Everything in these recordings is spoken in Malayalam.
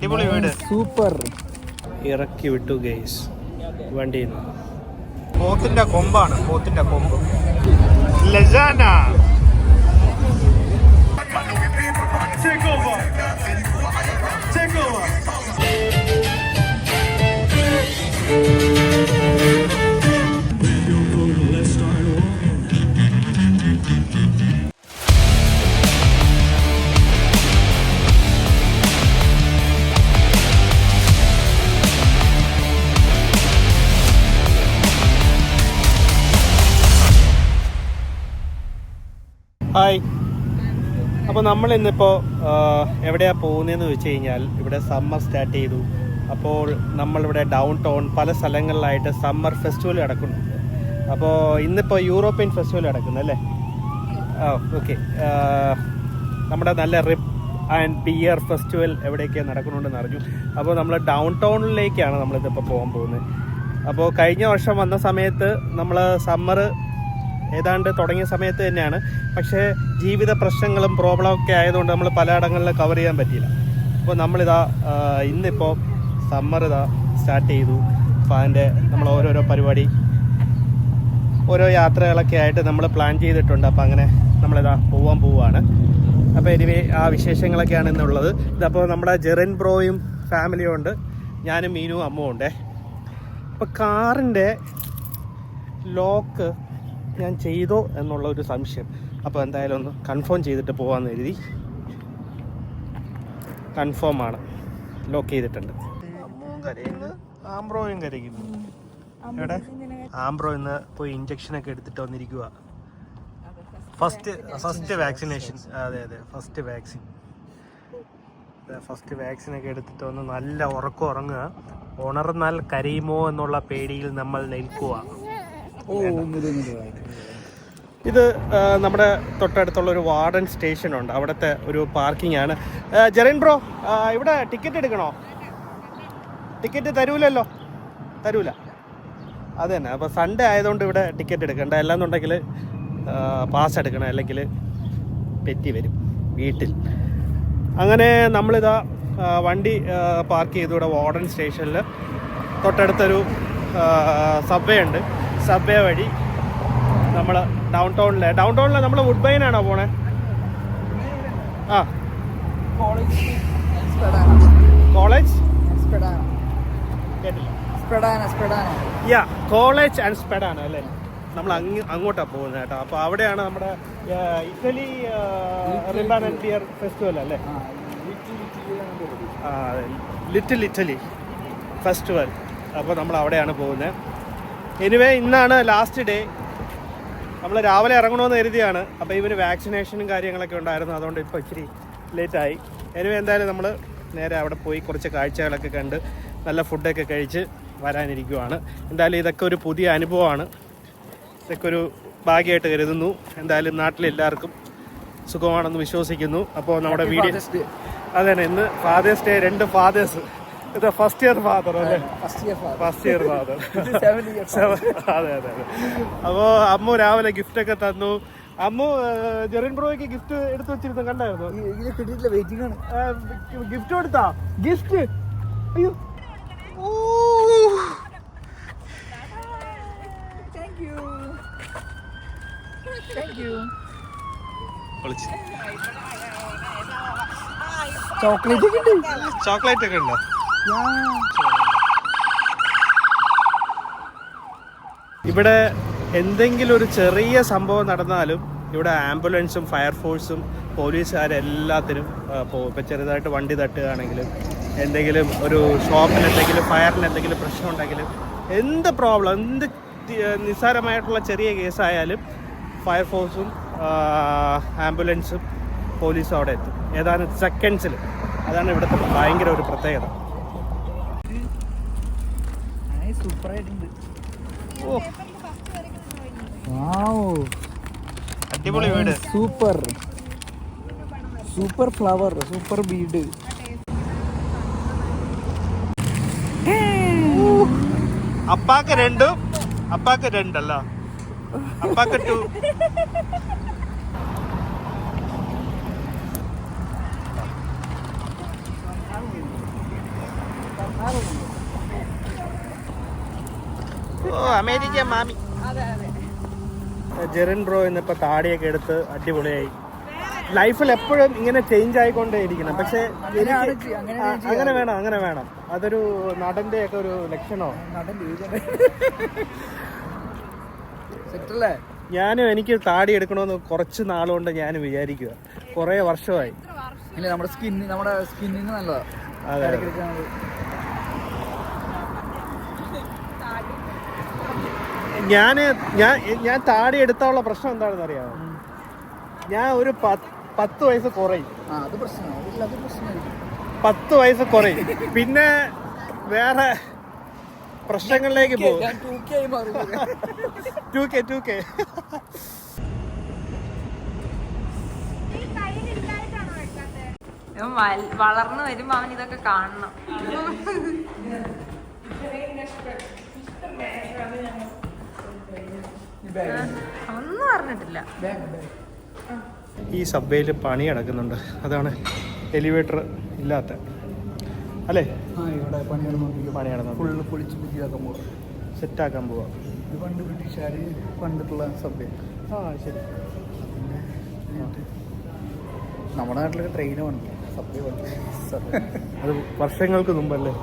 അടിപൊളി വീട്, സൂപ്പർ. ഇറക്കി വിട്ടു ഗൈസ് വണ്ടിയിൽ. പോത്തിന്റെ കൊമ്പാണ്, പോത്തിന്റെ കൊമ്പ്. ലസാന ഹായ്. അപ്പോൾ നമ്മൾ ഇന്നിപ്പോൾ എവിടെയാണ് പോകുന്നതെന്ന് വെച്ച് കഴിഞ്ഞാൽ, ഇവിടെ സമ്മർ സ്റ്റാർട്ട് ചെയ്തു. അപ്പോൾ നമ്മളിവിടെ ഡൗൺ ടൗൺ പല സ്ഥലങ്ങളിലായിട്ട് സമ്മർ ഫെസ്റ്റിവൽ നടക്കുന്നുണ്ട്. അപ്പോൾ ഇന്നിപ്പോൾ യൂറോപ്യൻ ഫെസ്റ്റിവൽ നടക്കുന്നത് അല്ലേ? ഓക്കെ. നമ്മുടെ നല്ല റിപ്പ് ആൻഡ് ബിയർ ഫെസ്റ്റിവൽ എവിടെയൊക്കെ നടക്കുന്നുണ്ടെന്ന് അറിഞ്ഞു. അപ്പോൾ നമ്മൾ ഡൗൺ ടൗണിലേക്കാണ് നമ്മളിതിപ്പോൾ പോകാൻ പോകുന്നത്. അപ്പോൾ കഴിഞ്ഞ വർഷം വന്ന സമയത്ത് നമ്മൾ സമ്മർ ഏതാണ്ട് തുടങ്ങിയ സമയത്ത് തന്നെയാണ്. പക്ഷേ ജീവിത പ്രശ്നങ്ങളും പ്രോബ്ലം ഒക്കെ ആയതുകൊണ്ട് നമ്മൾ പലയിടങ്ങളിൽ കവർ ചെയ്യാൻ പറ്റിയില്ല. അപ്പോൾ നമ്മളിതാ ഇന്നിപ്പോൾ സമ്മർ ഇതാ സ്റ്റാർട്ട് ചെയ്തു. അപ്പോൾ അതിൻ്റെ നമ്മൾ ഓരോരോ പരിപാടി, ഓരോ യാത്രകളൊക്കെ ആയിട്ട് നമ്മൾ പ്ലാൻ ചെയ്തിട്ടുണ്ട്. അപ്പോൾ അങ്ങനെ നമ്മളിതാ പോവാണ്. അപ്പോൾ എനിവേ ആ വിശേഷങ്ങളൊക്കെയാണ് ഇന്നുള്ളത്. ഇതപ്പോൾ നമ്മുടെ ജെറിൻ ബ്രോയും ഫാമിലിയും ഉണ്ട്, ഞാനും മീനും അമ്മും ഉണ്ടേ. അപ്പോൾ കാറിൻ്റെ ലോക്ക് ഞാൻ ചെയ്തോ എന്നുള്ള ഒരു സംശയം. അപ്പോൾ എന്തായാലും ഒന്ന് കൺഫേം ചെയ്തിട്ട് പോകാമെന്ന് കരുതി. കൺഫേമാണ്, ലോക്ക് ചെയ്തിട്ടുണ്ട്. അമ്മുവും കരയുന്നു, ആംബ്രോയും കരയുന്നു. എവിടെ ആംബ്രോ ഇന്ന് പോയി ഇഞ്ചക്ഷനൊക്കെ എടുത്തിട്ട് വന്നിരിക്കുക. First vaccination. അതെ ഫസ്റ്റ് വാക്സിനൊക്കെ എടുത്തിട്ട് വന്ന് നല്ല ഉറങ്ങുക. ഉണർന്നാൽ കരയുമോ എന്നുള്ള പേടിയിൽ നമ്മൾ നിൽക്കുക. ഇത് നമ്മുടെ തൊട്ടടുത്തുള്ള ഒരു വാർഡൻ സ്റ്റേഷൻ ഉണ്ട്, അവിടുത്തെ ഒരു പാർക്കിംഗ് ആണ്. ജെറിൻ ബ്രോ, ഇവിടെ ടിക്കറ്റ് എടുക്കണോ? ടിക്കറ്റ് തരൂല. അത് തന്നെ. അപ്പോൾ സൺഡേ ആയതുകൊണ്ട് ഇവിടെ ടിക്കറ്റ് എടുക്കണ്ട. അല്ലാന്നുണ്ടെങ്കിൽ പാസ് എടുക്കണം, അല്ലെങ്കിൽ പെറ്റി വരും വീട്ടിൽ. അങ്ങനെ നമ്മളിതാ വണ്ടി പാർക്ക് ചെയ്തു ഇവിടെ വാർഡൻ സ്റ്റേഷനിൽ. തൊട്ടടുത്തൊരു സബ്വേ ഉണ്ട്. സബ്വേ വഴി നമ്മൾ ഡൗൺ ടൗണിൽ നമ്മൾ വുഡ് ബൈനാണോ പോണേ? കോളേജ് കോളേജ് ആൻഡ് സ്പെഡാന അല്ലേ? നമ്മൾ അങ്ങോട്ടാണ് പോകുന്നത് കേട്ടോ. അപ്പോൾ അവിടെയാണ് നമ്മുടെ Italy ribbon and beer festival അല്ലേ? Little Italy festival. അപ്പോൾ നമ്മൾ അവിടെയാണ് പോകുന്നത്. എനിവേ ഇന്നാണ് ലാസ്റ്റ് ഡേ. നമ്മൾ രാവിലെ ഇറങ്ങണമെന്ന് കരുതിയാണ്. അപ്പോൾ ഇവന് വാക്സിനേഷനും കാര്യങ്ങളൊക്കെ ഉണ്ടായിരുന്നു, അതുകൊണ്ട് ഇപ്പോൾ ഇച്ചിരി ലേറ്റായി. എനിവേ എന്തായാലും നമ്മൾ നേരെ അവിടെ പോയി കുറച്ച് കാഴ്ചകളൊക്കെ കണ്ട് നല്ല ഫുഡൊക്കെ കഴിച്ച് വരാനിരിക്കുവാണ്. എന്തായാലും ഇതൊക്കെ ഒരു പുതിയ അനുഭവമാണ്. ഇതൊക്കെ ഒരു ഭാഗ്യമായിട്ട് കരുതുന്നു. എന്തായാലും നാട്ടിലെല്ലാവർക്കും സുഖമാണെന്ന് വിശ്വസിക്കുന്നു. അപ്പോൾ നമ്മുടെ വീഡിയോ അതെ തന്നെ, ഇന്ന് ഫാദേഴ്സ് ഡേ. 2 ഫാദേഴ്സ്. ഇത് ഫസ്റ്റ് ഇയർ ഫാദർ അല്ലേ? First year father. അതെ. അപ്പോൾ അമ്മു രാവിലെ ഗിഫ്റ്റൊക്കെ തന്നു. അമ്മു ജെറിൻ ബ്രോയ്ക്ക് ഗിഫ്റ്റ് എടുത്തു വെച്ചിരുന്നു, കണ്ടായിരുന്നു? ഗിഫ്റ്റ് കൊടുത്താ? ഗിഫ്റ്റ് അയ്യോ, ചോക്ലേറ്റ് ഒക്കെ ഉണ്ടോ? ഇവിടെ എന്തെങ്കിലും ഒരു ചെറിയ സംഭവം നടന്നാലും ഇവിടെ ആംബുലൻസും ഫയർഫോഴ്സും പോലീസുകാരെല്ലാത്തിനും പോകും. ഇപ്പം ചെറുതായിട്ട് വണ്ടി തട്ടുകയാണെങ്കിലും, എന്തെങ്കിലും ഒരു ഷോപ്പിൽ എന്തെങ്കിലും ഫയറിന് എന്തെങ്കിലും പ്രശ്നം ഉണ്ടെങ്കിലും, എന്ത് പ്രോബ്ലം, എന്ത് നിസ്സാരമായിട്ടുള്ള ചെറിയ കേസായാലും ഫയർഫോഴ്സും ആംബുലൻസും പോലീസും അവിടെ എത്തും ഏതാനും സെക്കൻഡ്സിൽ. അതാണ് ഇവിടുത്തെ ഭയങ്കര ഒരു പ്രത്യേകത. അടിപൊളി വീട്, സൂപ്പർ ഫ്ലവർ, സൂപ്പർ വീട്. അപ്പാക്ക് 2, അപ്പാക്ക് 2 അല്ല, അപ്പാക്ക് 2. അമേരിക്ക മാമി. ജെറിൻ ബ്രോ ഇന്നിപ്പോൾ താടിയൊക്കെ എടുത്ത് അടിപൊളിയായി. ലൈഫിൽ എപ്പോഴും ഇങ്ങനെ ചേഞ്ച് ആയിക്കൊണ്ടേ ഇരിക്കണം. പക്ഷെ അങ്ങനെ വേണം. അതൊരു നടന്റെ ഒക്കെ ഒരു ലക്ഷണമോ. ഞാനും എനിക്ക് താടി എടുക്കണമെന്ന് കുറച്ച് നാളുകൊണ്ട് ഞാൻ വിചാരിക്കുക. കുറേ വർഷമായി. നമ്മുടെ സ്കിന്നിന് നല്ലതാ. അതെ. ഞാൻ താടി എടുത്താനുള്ള പ്രശ്നം എന്താണെന്ന് അറിയാമോ? ഞാൻ ഒരു 10 വയസ്സ് കുറയും. 10 വയസ്സ് കുറയും. പിന്നെ വേറെ പ്രശ്നങ്ങളിലേക്ക് പോകും. 2K വളർന്നു വരുമ്പോ അവൻ ഇതൊക്കെ കാണണം. ഒന്നും പറഞ്ഞിട്ടില്ല. ഈ സബ്വേയിൽ പണി നടക്കുന്നുണ്ട്. അതാണ് എലിവേറ്റർ ഇല്ലാത്ത അല്ലേ? പണി നടന്നു. ഫുള്ള് പൊളിച്ച് പുതിയതാക്കാൻ പോവാം, സെറ്റാക്കാൻ പോവാം. ഇത് പണ്ട് ബ്രിട്ടീഷുകാർ പണ്ടിട്ടുള്ള സബ്വേ. ശരി. നമ്മുടെ നാട്ടിലൊക്കെ ട്രെയിന് വന്നു, സബ്വേ വന്നു. അത് വർഷങ്ങൾക്ക് മുമ്പല്ലേ?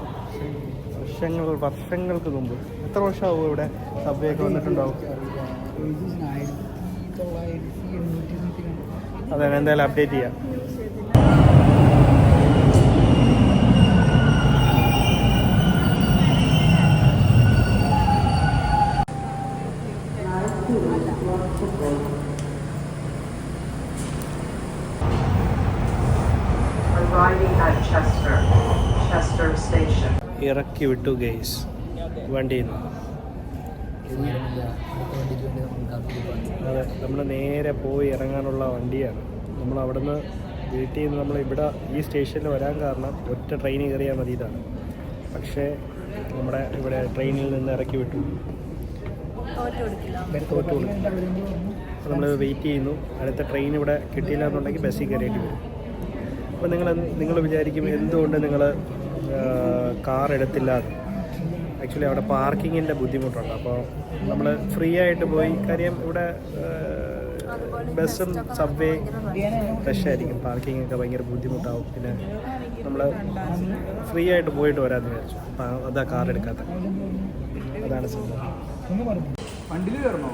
വർഷങ്ങൾക്ക് മുമ്പ്. എത്ര വർഷമാവും ഇവിടെ സബ്വേ ഒക്കെ വന്നിട്ടുണ്ടാവും? 1980 അതെ, എന്തായാലും അപ്ഡേറ്റ് ചെയ്യാം. ഇറക്കി വിട്ടു ഗൈസ് വണ്ടിയിൽ നിന്ന്. അതെ, നമ്മൾ നേരെ പോയി ഇറങ്ങാനുള്ള വണ്ടിയാണ്. നമ്മൾ അവിടുന്ന് വീട്ടിൽ നിന്ന് നമ്മൾ ഇവിടെ ഈ സ്റ്റേഷനിൽ വരാൻ കാരണം ഒറ്റ ട്രെയിൻ കയറിയാൽ മതി ഇതാണ്. പക്ഷേ നമ്മുടെ ഇവിടെ ട്രെയിനിൽ നിന്ന് ഇറക്കി വിട്ടു. തോറ്റു നമ്മൾ വെയിറ്റ് ചെയ്യുന്നു. അടുത്ത ട്രെയിൻ ഇവിടെ കിട്ടിയില്ല എന്നുണ്ടെങ്കിൽ ബസ്സിൽ കയറിയിട്ട് വരും. അപ്പോൾ നിങ്ങൾ വിചാരിക്കും എന്തുകൊണ്ട് നിങ്ങൾ കാർ എടുത്തില്ല. ആക്ച്വലി അവിടെ പാർക്കിങ്ങിൻ്റെ ബുദ്ധിമുട്ടുണ്ട്. അപ്പോൾ നമ്മൾ ഫ്രീ ആയിട്ട് പോയി, കാര്യം ഇവിടെ ബസ്സും സബ്വേ റഷായിരിക്കും, പാർക്കിംഗ് ഒക്കെ ഭയങ്കര ബുദ്ധിമുട്ടാവും. പിന്നെ നമ്മൾ ഫ്രീ ആയിട്ട് പോയിട്ട് വരാമെന്ന് വിചാരിച്ചു. അപ്പോൾ അതാ കാർ എടുക്കാത്ത. അതാണ് സംഭവം. വണ്ടിയിൽ കയറണോ?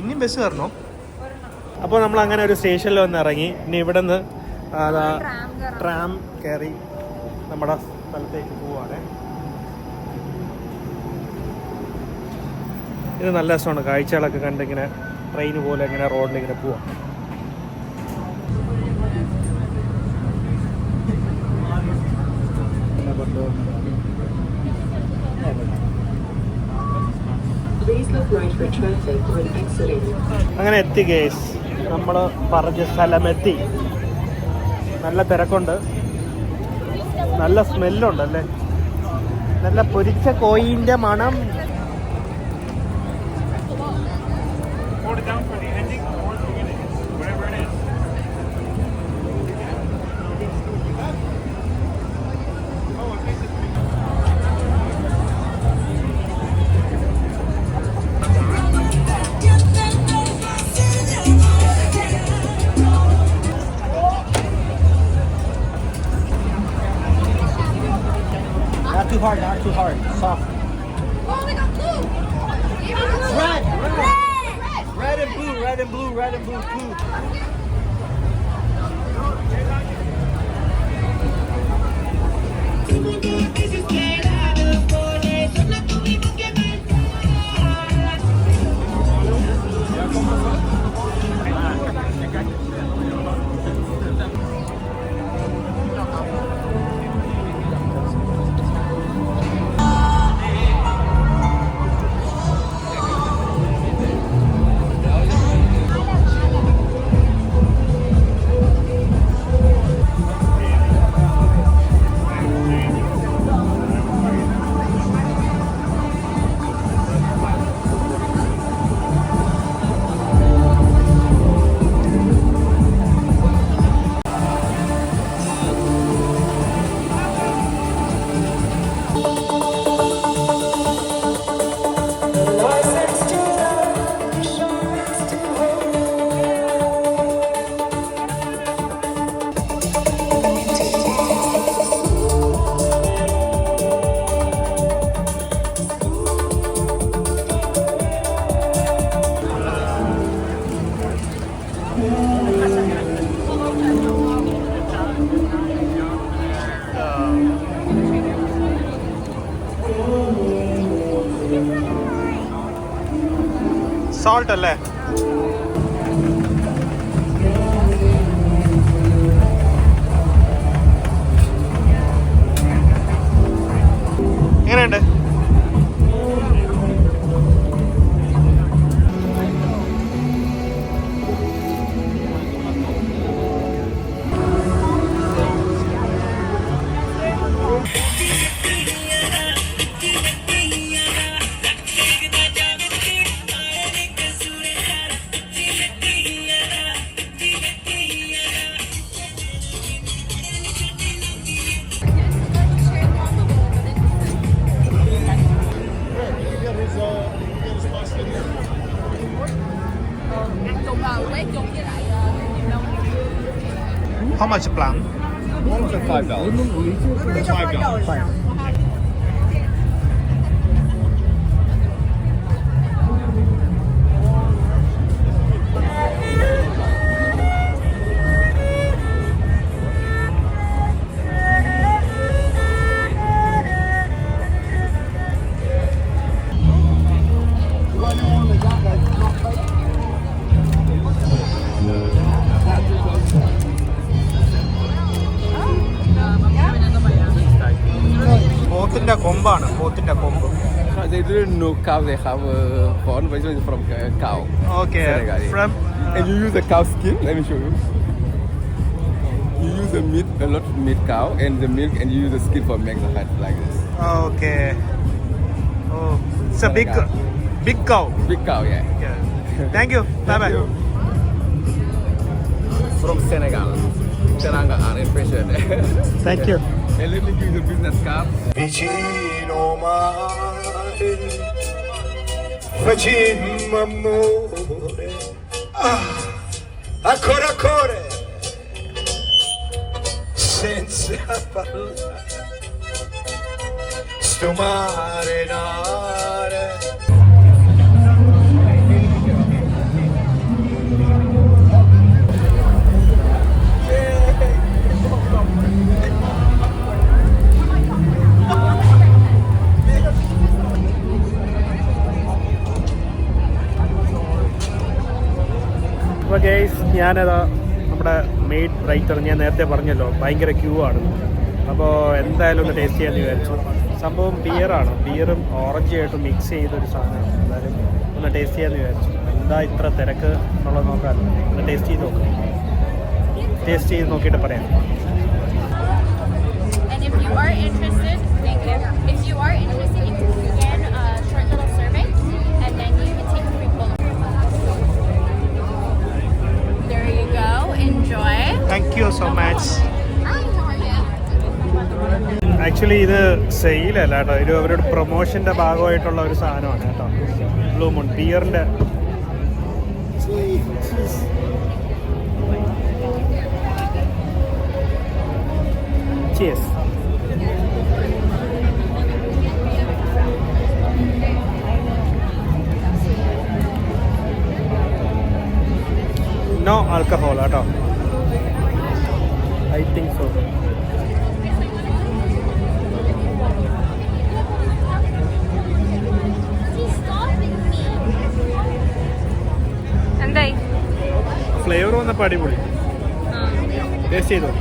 ഇനിയും ബസ് കയറണോ? അപ്പോൾ നമ്മൾ അങ്ങനെ ഒരു സ്റ്റേഷനിൽ വന്ന് ഇറങ്ങി. ഇനി ഇവിടെ നിന്ന് ട്രാം കയറി നമ്മുടെ സ്ഥലത്തേക്ക് പോവാണ്. ഇത് നല്ല രസമാണ്. കാഴ്ചകളൊക്കെ കണ്ടിങ്ങനെ ട്രെയിൻ പോലെ ഇങ്ങനെ റോഡിൽ ഇങ്ങനെ പോവാം. അങ്ങനെ എത്തി ഗേസ്, നമ്മൾ പറഞ്ഞ സ്ഥലമെത്തി. നല്ല തിരക്കുണ്ട്, നല്ല സ്മെല്ലുണ്ടല്ലേ, നല്ല പൊരിച്ച കോയിൻ്റെ മണം. Not too hard, soft. Oh, they got blue. Red and blue, red and blue, red and blue, blue. Salt അല്ലേ? എങ്ങനെയുണ്ട്? How much plum? $5. പോത്തിന്റെ കൊമ്പാണ്, പോത്തിന്റെ കൊമ്പ്. They didn't know cow. They have horn, but it's from cow. Okay, Senegal. from And you use the cow skin. Let me show you. You use the meat, a lot of meat cow, and the milk, and you use the skin for make the head like this. okay. Oh, it's a big cow. Big cow, yeah. Yeah. Thank you. Bye bye. From Senegal. Teranga are impression. Thank you. And let me give you the business card. Vicino mare, facemmo amore, ancora ancora, senza parlare, sto marinare. അപ്പോൾ ഗൈസ്, ഞാനതാ നമ്മുടെ മെയ്ഡ് റൈറ്റർ, ഞാൻ നേരത്തെ പറഞ്ഞല്ലോ ഭയങ്കര ക്യൂ ആണ്. അപ്പോൾ എന്തായാലും ഒന്ന് ടേസ്റ്റ് ചെയ്യാമെന്ന് വിചാരിച്ചു. സംഭവം ബിയറാണ്, ബിയറും ഓറഞ്ചും ആയിട്ട് മിക്സ് ചെയ്തൊരു സാധനമാണ്. എന്തായാലും ഒന്ന് ടേസ്റ്റ് ചെയ്യാമെന്ന് വിചാരിച്ചു. എന്താ ഇത്ര തിരക്ക് എന്നുള്ളത് നോക്കാമല്ലോ. ഒന്ന് ടേസ്റ്റ് ചെയ്ത് നോക്കാം. ടേസ്റ്റ് ചെയ്ത് നോക്കിയിട്ട് പറയാം. And if you are interested, thank you. If you are interested, you can scan a short little survey, and then you can take 3 photos. There you go. Enjoy. Thank you so much. Hi, how are you? Actually ഇത് സെയിലല്ല കേട്ടോ, ഇത് അവരുടെ പ്രൊമോഷൻ്റെ ഭാഗമായിട്ടുള്ള ഒരു സാധനമാണ് കേട്ടോ. ബ്ലൂ മൂൺ ബിയറിൻ്റെ. Cheers. No alcohol കേട്ടോ. I think so. എന്തായി? ഫ്ലേവർ വന്നപ്പോൾ അടിപൊളി. ടേസ്റ്റ് ചെയ്തോ?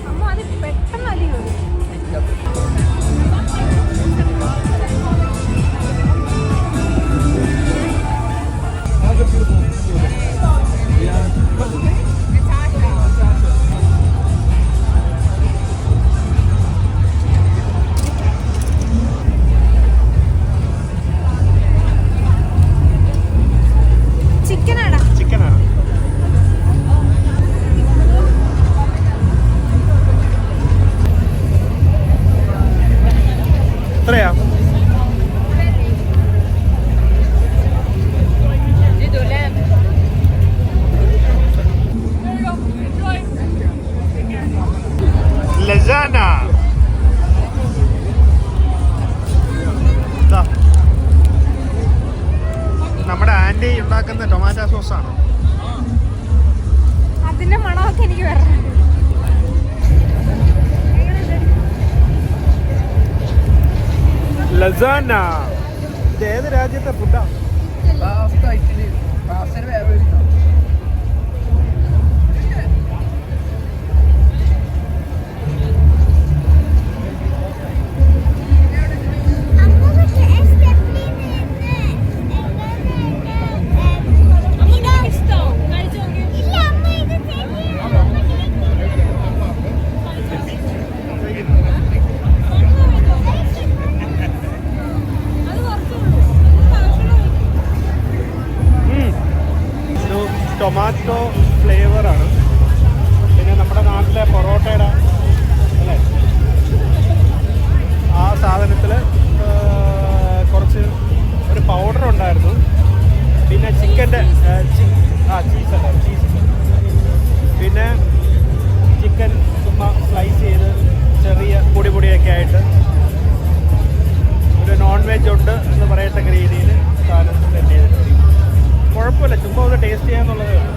അമ്മ അത് പെട്ടെന്ന് അലിയോ? ലസാന. ഇത് ഏത് രാജ്യത്തെ ഫുഡാ? പാസ്ത ഇഡ്ഡലി പാസ്ത വേറെ ടൊമാറ്റോ ഫ്ലേവറാണ്. പിന്നെ നമ്മുടെ നാട്ടിലെ പൊറോട്ടയുടെ അല്ലേ ആ സാധനത്തിൽ കുറച്ച് ഒരു പൗഡർ ഉണ്ടായിരുന്നു. പിന്നെ ചിക്കൻ്റെ ചീസല്ല ചീസ്. പിന്നെ ചിക്കൻ ചുമ്മാ സ്ലൈസ് ചെയ്ത് ചെറിയ പൊടിയൊക്കെ ആയിട്ട് ഒരു നോൺ വെജ് ഉണ്ട് എന്ന് പറയത്തക്ക രീതിയിൽ സാധനം സെറ്റ് ചെയ്തിട്ടുണ്ട്. കുഴപ്പമില്ല, ചുമ്മാ ഒന്ന് ടേസ്റ്റ് ചെയ്യാന്നുള്ളതേ ഉള്ളൂ.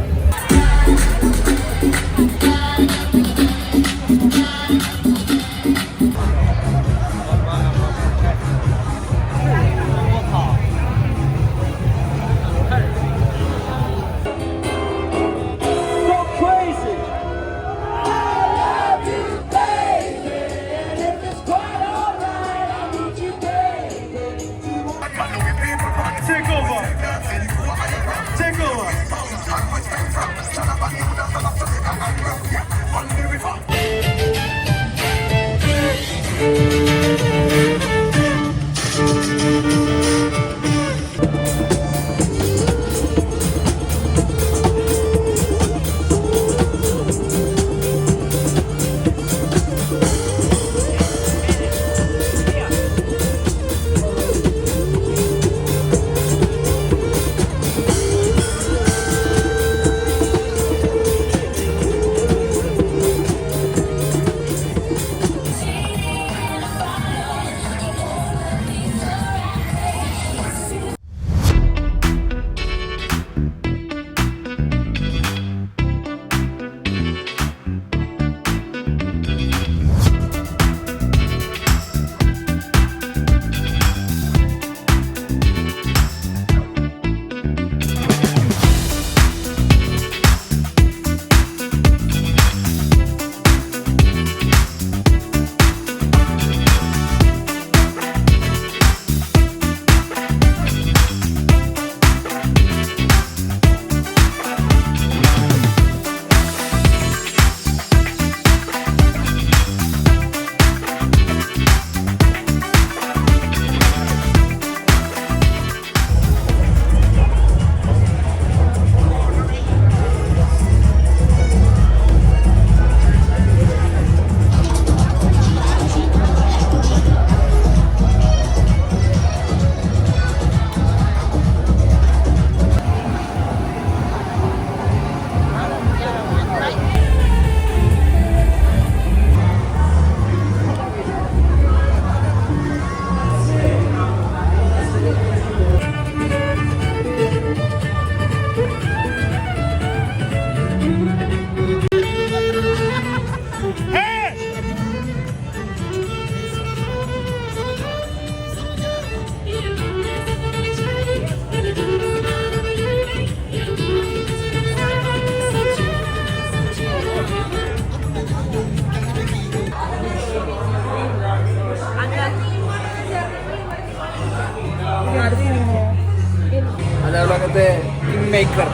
അതേപോലത്തെ കിങ് മേക്കർ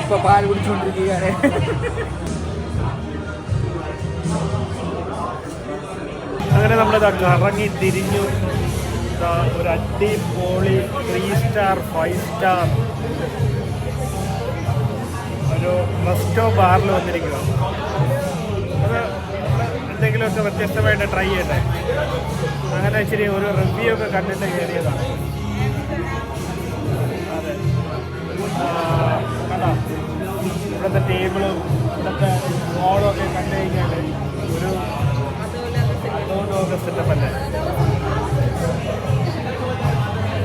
ഇപ്പൊ പാൽ കുടിച്ചുകൊണ്ടിരിക്കുകയാണ്. അങ്ങനെ നമ്മളിതാ കറങ്ങി തിരിഞ്ഞു. ഒരു അടിപൊളി 3 സ്റ്റാർ 5 സ്റ്റാർ ഒരു റെസ്റ്റോ ബാറിൽ വന്നിരിക്കുക. അത് എന്തെങ്കിലുമൊക്കെ വ്യത്യസ്തമായിട്ട് ട്രൈ ചെയ്യട്ടെ. അങ്ങനെ ഇച്ചിരി ഒരു റിവ്യൂ ഒക്കെ കണ്ടിട്ട് കയറിയതാണ്. അതെ, കണ്ടോ ഇവിടുത്തെ ടേബിളും ഇവിടുത്തെ വാളും ഒക്കെ കണ്ടു കഴിഞ്ഞാൽ ഒരു സെറ്റപ്പ് അല്ലേ.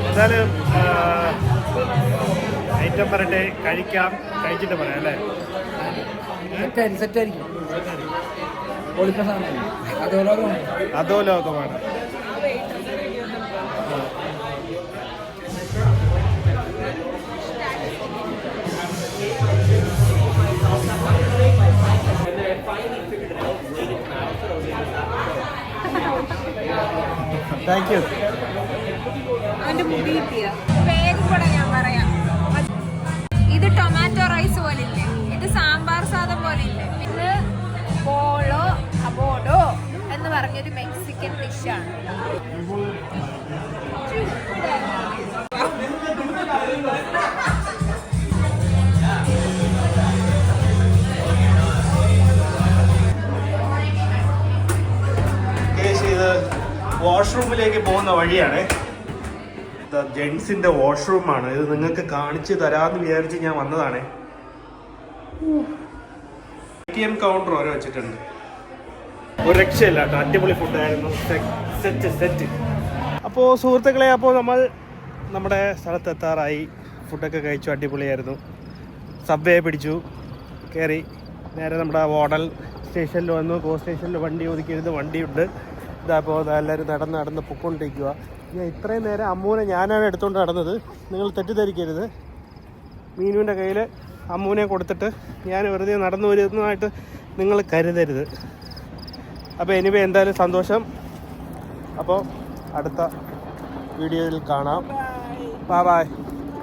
എന്തായാലും ഐറ്റം പറയട്ടെ, കഴിക്കാം, കഴിച്ചിട്ട് പറയാം അല്ലേ. സെറ്റായിരിക്കും. അതോ ലോകമാണ്. Thank you. അവന്റെ മുടി കിട്ടിയ പേര് കൂടെ ഞാൻ പറയാം. ഇത് ടൊമാറ്റോ റൈസ് പോലെ ഇല്ലേ, ഇത് സാമ്പാർ സാധം പോലെ ഇല്ലേ, ഇത് ബോളോ അബോഡോ എന്ന് പറഞ്ഞൊരു മെക്സിക്കൻ ഡിഷാണ്. ഇത് വാഷ്റൂമിലേക്ക് പോകുന്ന വഴിയാണ്. ഇത് ജെൻസിന്റെ വാഷ്റൂമാണ്. ഇത് നിങ്ങൾക്ക് കാണിച്ചു തരാമെന്ന് വിചാരിച്ച് ഞാൻ വന്നതാണ്. ATM കൗണ്ടർ ഓരോ വെച്ചിട്ടുണ്ട്. ഒരു രക്ഷയില്ല കേട്ടോ, അടിപൊളി ഫുഡായിരുന്നു. സെറ്റ്. അപ്പോൾ സുഹൃത്തുക്കളെ, അപ്പോൾ നമ്മൾ നമ്മുടെ സ്ഥലത്തെത്താറായി. ഫുഡൊക്കെ കഴിച്ചു, അടിപൊളിയായിരുന്നു. സബ്വേ പിടിച്ചു, കയറി നേരെ നമ്മുടെ മോഡൽ സ്റ്റേഷനിൽ വന്നു. ഗോ സ്റ്റേഷനിൽ വണ്ടി ഒതുക്കിയിരുന്ന് വണ്ടിയുണ്ട്. ഇതാപ്പോൾ എല്ലാവരും നടന്ന് പൊയ്ക്കൊണ്ടിരിക്കുക. ഞാൻ ഇത്രയും നേരം അമ്മൂനെ ഞാനാണ് എടുത്തുകൊണ്ട് നടന്നത്. നിങ്ങൾ തെറ്റിദ്ധരിക്കരുത്. മീനുവിൻ്റെ കയ്യിൽ അമ്മൂനെ കൊടുത്തിട്ട് ഞാൻ വെറുതെ നടന്നു വരുന്നതായിട്ട് നിങ്ങൾ കരുതരുത്. അപ്പോൾ എനിവേ എന്തായാലും സന്തോഷം. അപ്പോൾ അടുത്ത വീഡിയോയിൽ കാണാം. ബൈ.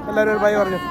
എല്ലാവരും ഒരു ബൈ പറഞ്ഞു.